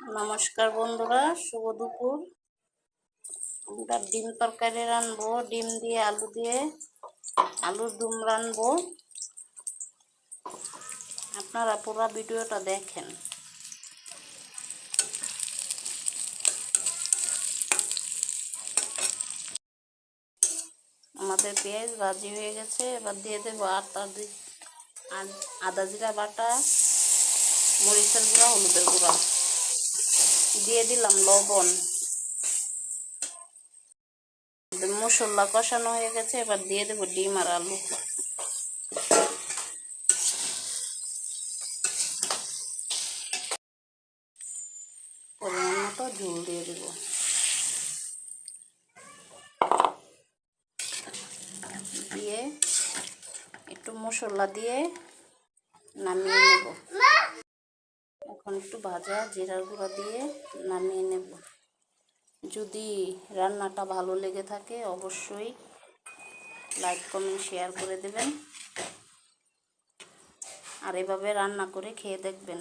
নমস্কার বন্ধুরা, শুভ দুপুর। আমরা ডিম তরকারি রানবো, ডিম দিয়ে আলুর দম রানবো। আপনারা পুরো ভিডিওটা দেখেন। আমাদের পেঁয়াজ ভাজি হয়ে গেছে, এবার দিয়ে দেবো আদা জিরা বাটা, মরিচের গুঁড়া, হলুদের গুঁড়া, দিয়ে দিলাম লবণ। মশলা কষানো হয়ে গেছে, এবার দিয়ে দেবো ডিম আর আলু। পরিমাণ মতো ঝোল দিয়ে দেবো। দিয়ে একটু মশলা দিয়ে নামিয়ে নেব। এখন একটু ভাজা জিরার গুঁড়া দিয়ে নামিয়ে নেব। যদি রান্নাটা ভালো লেগে থাকে অবশ্যই লাইক কমেন্ট শেয়ার করে দেবেন, আর এভাবে রান্না করে খেয়ে দেখবেন।